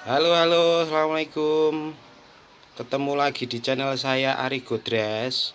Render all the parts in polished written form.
Halo, assalamualaikum. Ketemu lagi di channel saya Ari Godres.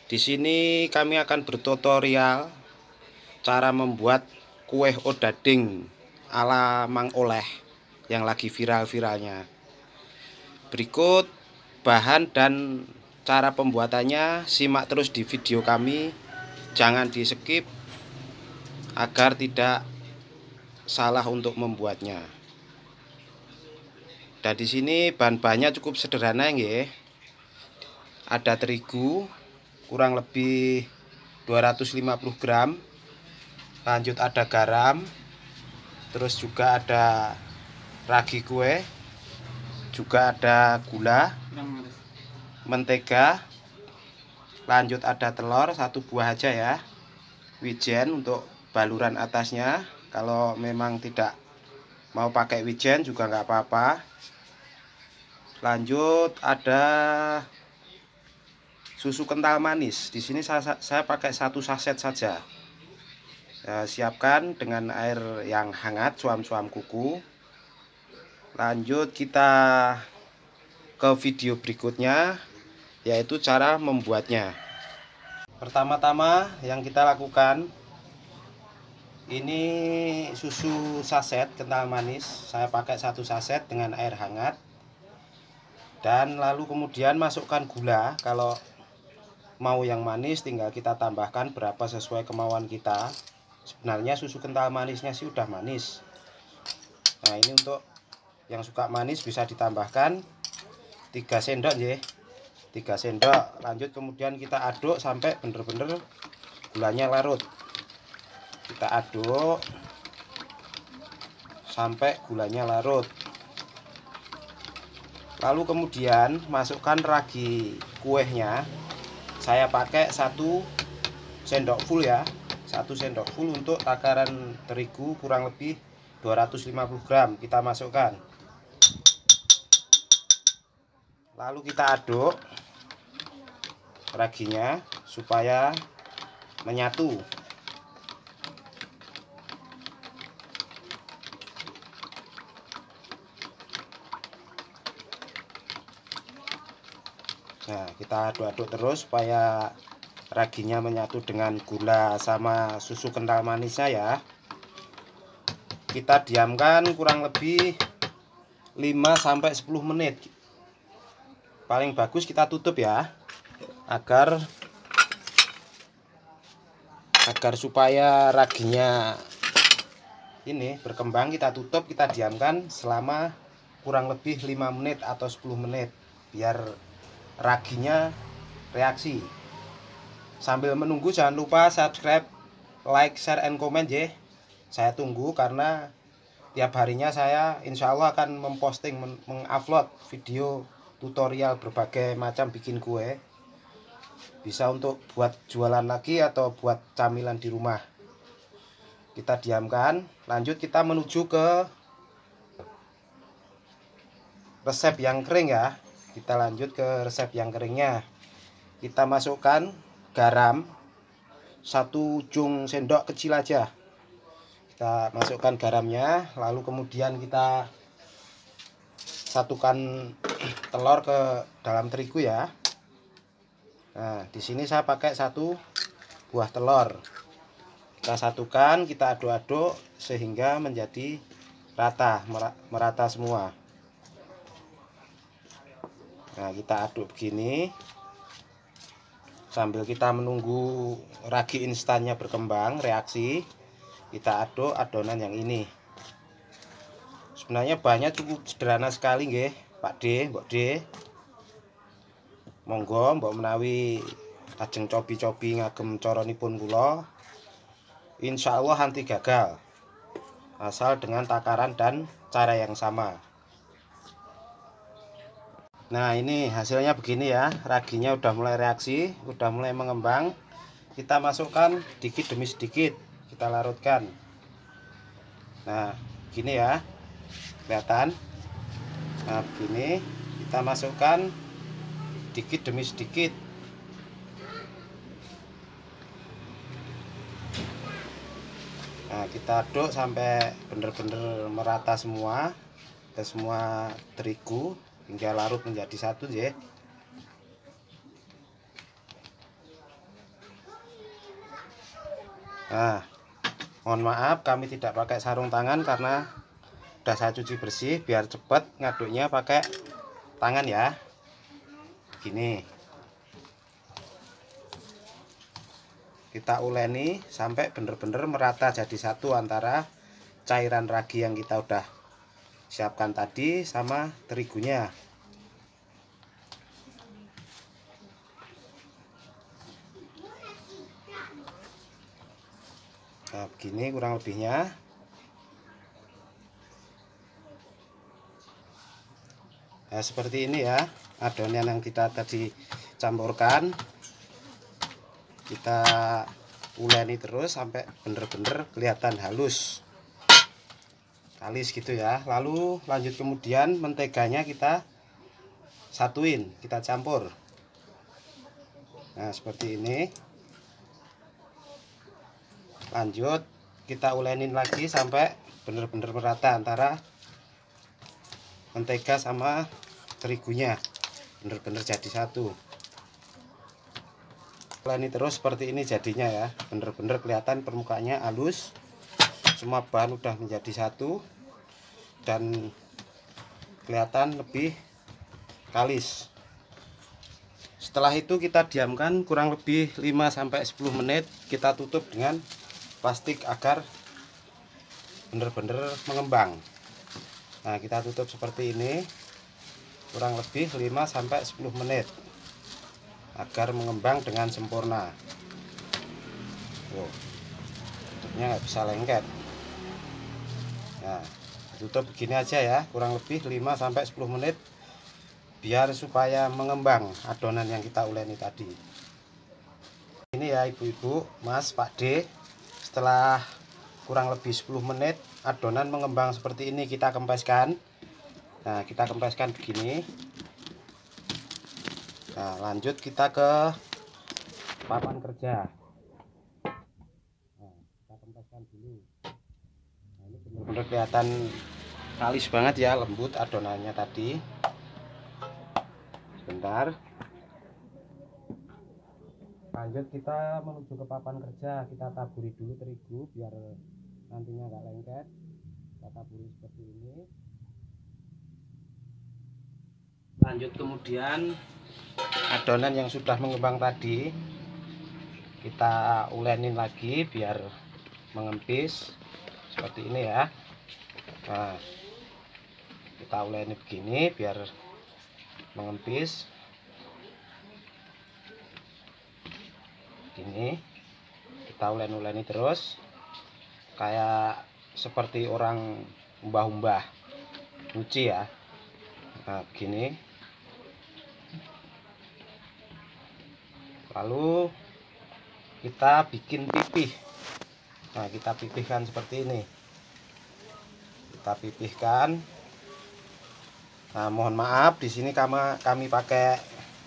Di sini kami akan bertutorial cara membuat kue odading ala Mang Oleh yang lagi viral-viralnya. Berikut bahan dan cara pembuatannya. Simak terus di video kami. Jangan di skip agar tidak salah untuk membuatnya. Dan di sini bahan-bahannya cukup sederhana nggih. Ada terigu kurang lebih 250 gram. Lanjut ada garam. Terus juga ada ragi kue. Juga ada gula, mentega. Lanjut ada telur satu buah aja ya. Wijen untuk baluran atasnya. Kalau memang tidak mau pakai wijen juga nggak apa-apa. Lanjut ada susu kental manis. Di sini saya pakai 1 saset saja. Siapkan dengan air yang hangat, suam-suam kuku. Lanjut kita ke video berikutnya, yaitu cara membuatnya. Pertama-tama yang kita lakukan, ini susu saset kental manis. Saya pakai 1 saset dengan air hangat. Dan lalu kemudian masukkan gula. Kalau mau yang manis tinggal kita tambahkan berapa sesuai kemauan kita. Sebenarnya susu kental manisnya sih udah manis. Nah, ini untuk yang suka manis bisa ditambahkan 3 sendok ya. 3 sendok. Lanjut kemudian kita aduk sampai bener-bener gulanya larut. Kita aduk sampai gulanya larut. Lalu kemudian masukkan ragi kuehnya. Saya pakai 1 sendok full ya. 1 sendok full untuk takaran terigu kurang lebih 250 gram. Kita masukkan. Lalu kita aduk raginya supaya menyatu. Nah, kita aduk-aduk terus supaya raginya menyatu dengan gula sama susu kental manisnya ya. Kita diamkan kurang lebih 5-10 menit. Paling bagus kita tutup ya, agar supaya raginya ini berkembang. Kita tutup, kita diamkan selama kurang lebih 5 menit atau 10 menit biar raginya reaksi. Sambil menunggu jangan lupa subscribe, like, share, and comment ya. Saya tunggu karena tiap harinya saya insya Allah akan memposting, mengupload video tutorial berbagai macam bikin kue. Bisa untuk buat jualan lagi atau buat camilan di rumah. Kita diamkan. Lanjut kita menuju ke resep yang kering ya. Kita lanjut ke resep yang keringnya. Kita masukkan garam 1 ujung sendok kecil aja. Kita masukkan garamnya. Lalu kemudian kita satukan telur ke dalam terigu ya. Nah, di sini saya pakai 1 buah telur. Kita satukan, kita aduk-aduk sehingga menjadi rata, merata semua. Nah, kita aduk begini sambil kita menunggu ragi instannya berkembang, reaksi. Kita aduk adonan yang ini. Sebenarnya bahannya cukup sederhana sekali nggih, Pak D, Mbok D. Monggo mbok menawi lajeng cobi-cobi ngagem caranipun kula. Insyaallah anti gagal. Asal dengan takaran dan cara yang sama. Nah, ini hasilnya begini ya. Raginya udah mulai reaksi, udah mulai mengembang. Kita masukkan sedikit demi sedikit, kita larutkan. Nah, gini ya. Kelihatan. Nah, begini kita masukkan sedikit demi sedikit. Nah, kita aduk sampai bener-bener merata semua. ke semua terigu hingga larut menjadi satu ya. Nah, mohon maaf kami tidak pakai sarung tangan karena udah saya cuci bersih biar cepat ngaduknya pakai tangan ya. Gini. Kita uleni sampai bener-bener merata jadi satu antara cairan ragi yang kita udah siapkan tadi sama terigunya. Nah, begini kurang lebihnya. Nah, seperti ini ya adonan yang kita tadi campurkan. Kita uleni terus sampai bener-bener kelihatan halus, kalis gitu ya. Lalu lanjut kemudian menteganya kita satuin, kita campur. Nah, seperti ini. Lanjut kita ulenin lagi sampai bener-bener merata antara mentega sama terigunya, bener-bener jadi satu. Uleni terus seperti ini jadinya ya, bener-bener kelihatan permukaannya halus, semua bahan udah menjadi satu dan kelihatan lebih kalis. Setelah itu kita diamkan kurang lebih 5-10 menit, kita tutup dengan plastik agar benar-benar mengembang. Nah, kita tutup seperti ini kurang lebih 5-10 menit agar mengembang dengan sempurna. Tutupnya nggak bisa lengket. Nah, tutup begini aja ya, kurang lebih 5-10 menit biar supaya mengembang adonan yang kita uleni tadi. Ini ya ibu-ibu, mas, Pak D, setelah kurang lebih 10 menit adonan mengembang seperti ini, kita kempeskan. Nah, kita kempeskan begini. Nah, lanjut kita ke papan kerja. Nah, kita kempeskan dulu. Nah, ini benar-benar kelihatan kalis banget ya, lembut adonannya tadi. Sebentar. Lanjut kita menuju ke papan kerja, kita taburi dulu terigu biar nantinya nggak lengket. Kita taburi seperti ini. Lanjut kemudian adonan yang sudah mengembang tadi kita ulenin lagi biar mengempis seperti ini ya. Nah, kita uleni begini biar mengempis. Ini kita uleni terus kayak seperti orang umbah-umbah nyuci ya. Nah, begini. Lalu kita bikin pipih. Nah, kita pipihkan seperti ini. Kita pipihkan. Nah, mohon maaf di sini kami pakai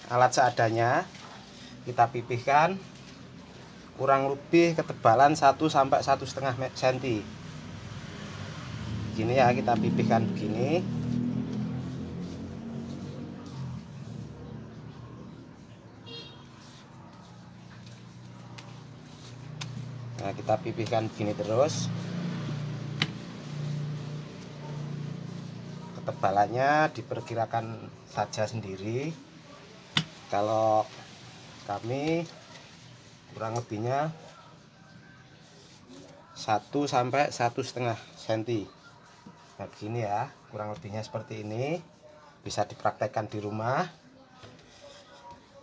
alat seadanya. Kita pipihkan kurang lebih ketebalan 1 sampai 1,5 cm. Gini ya, kita pipihkan begini. Nah, kita pipihkan begini terus. Ketebalannya diperkirakan saja sendiri. Kalau kami kurang lebihnya 1 sampai 1,5 cm. Nah, begini ya, kurang lebihnya seperti ini. Bisa dipraktekkan di rumah.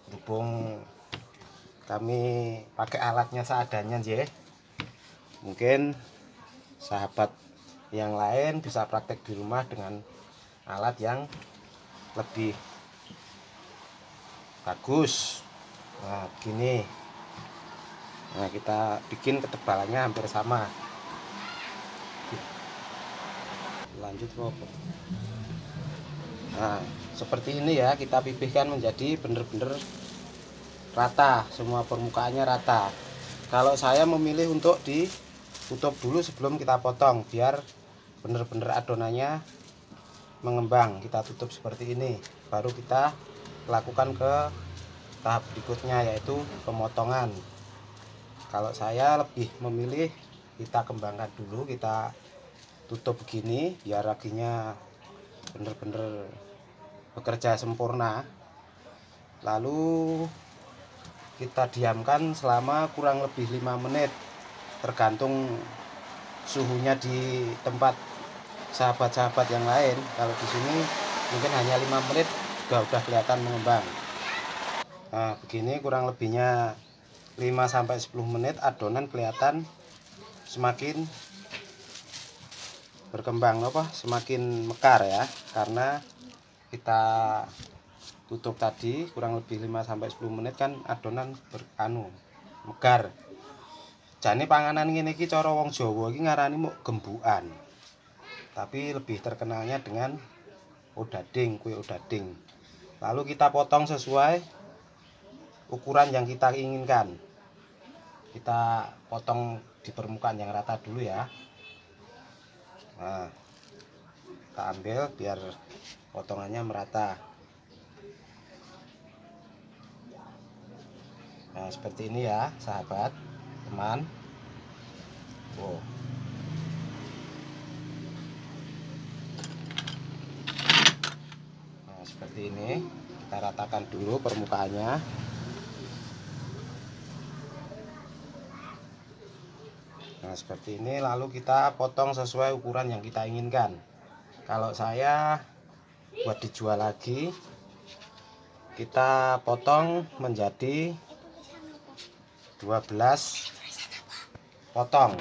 Berhubung kami pakai alatnya seadanya ya. Mungkin sahabat yang lain bisa praktek di rumah dengan alat yang lebih bagus. Nah, begini. Nah, kita bikin ketebalannya hampir sama. Lanjut kok. Nah, seperti ini ya, kita pipihkan menjadi bener-bener rata, semua permukaannya rata. Kalau saya memilih untuk ditutup dulu sebelum kita potong biar bener-bener adonannya mengembang, kita tutup seperti ini. Baru kita lakukan ke tahap berikutnya, yaitu pemotongan. Kalau saya lebih memilih kita kembangkan dulu, kita tutup begini biar raginya bener-bener bekerja sempurna. Lalu kita diamkan selama kurang lebih 5 menit, tergantung suhunya di tempat sahabat-sahabat yang lain. Kalau di sini mungkin hanya 5 menit juga udah kelihatan mengembang. Nah, begini kurang lebihnya 5-10 menit adonan kelihatan semakin berkembang semakin mekar ya, karena kita tutup tadi kurang lebih 5-10 menit kan adonan mekar. Jane panganan ngene iki cara wong Jawa iki ngarani muk gembukan. Tapi lebih terkenalnya dengan odading, kue odading. Lalu kita potong sesuai ukuran yang kita inginkan. Kita potong di permukaan yang rata dulu ya. Nah, kita ambil biar potongannya merata. Nah, seperti ini ya sahabat, teman. Wow. Nah, seperti ini kita ratakan dulu permukaannya. Nah, seperti ini, lalu kita potong sesuai ukuran yang kita inginkan. Kalau saya buat dijual lagi, kita potong menjadi 12 potong.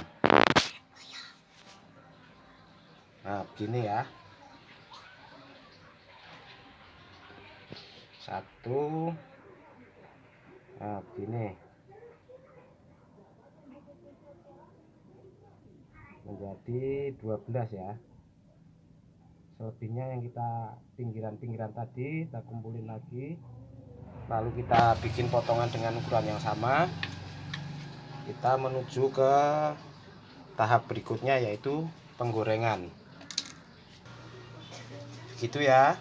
Nah, begini ya. 1. Nah, begini. Menjadi 12 ya. Selebihnya yang kita pinggiran-pinggiran tadi kita kumpulin lagi, lalu kita bikin potongan dengan ukuran yang sama. Kita menuju ke tahap berikutnya, yaitu penggorengan. Gitu ya.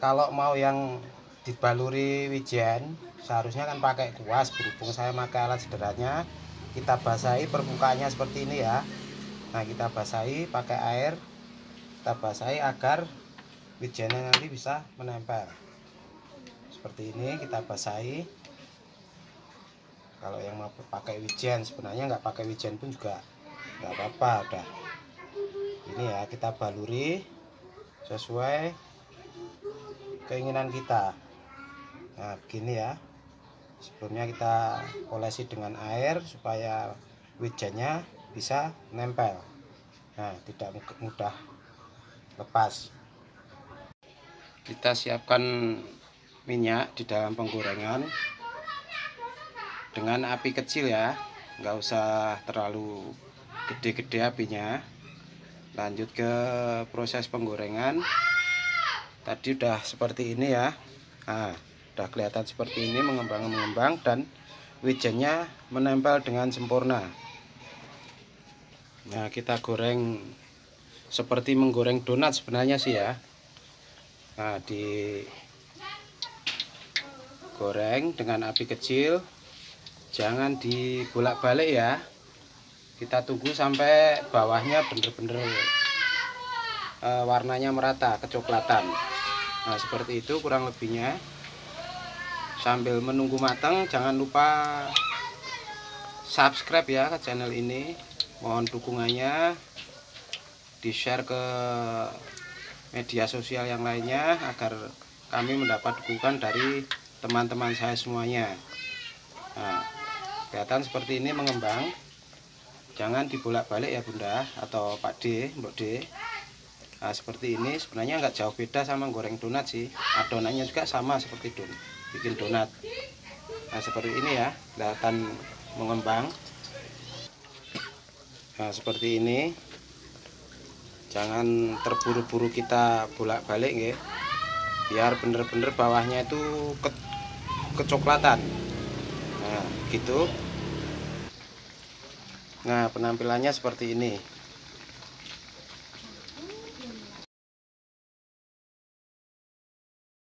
Kalau mau yang dibaluri wijen, seharusnya kan pakai kuas. Berhubung saya pakai alat sederhananya, kita basahi permukaannya seperti ini ya. Nah, kita basahi pakai air, kita basahi agar wijennya nanti bisa menempel. Seperti ini kita basahi. Kalau yang mau pakai wijen, sebenarnya nggak pakai wijen pun juga nggak apa-apa. Udah ini ya, kita baluri sesuai keinginan kita. Nah, begini ya. Sebelumnya kita olesi dengan air supaya wijennya bisa nempel. Nah, tidak mudah lepas. Kita siapkan minyak di dalam penggorengan dengan api kecil ya, nggak usah terlalu gede-gede apinya. Lanjut ke proses penggorengan. Tadi udah seperti ini ya. Nah, udah kelihatan seperti ini, mengembang dan wijennya menempel dengan sempurna. Nah, kita goreng seperti menggoreng donat sebenarnya sih ya. Nah, digoreng dengan api kecil, jangan dibolak-balik ya. Kita tunggu sampai bawahnya bener-bener warnanya merata, kecoklatan. Nah, seperti itu kurang lebihnya. Sambil menunggu matang, jangan lupa subscribe ya ke channel ini. Mohon dukungannya, di-share ke media sosial yang lainnya agar kami mendapat dukungan dari teman-teman saya semuanya. Nah, kelihatan seperti ini mengembang. Jangan dibolak-balik ya Bunda atau Pak D, Mbok D. Nah, seperti ini sebenarnya nggak jauh beda sama goreng donat sih. Adonannya juga sama seperti bikin donat. Nah, seperti ini ya, kelihatan mengembang. Nah, seperti ini. Jangan terburu-buru kita bolak-balik ya. Biar bener-bener bawahnya itu kecoklatan. Nah, gitu. Nah, penampilannya seperti ini.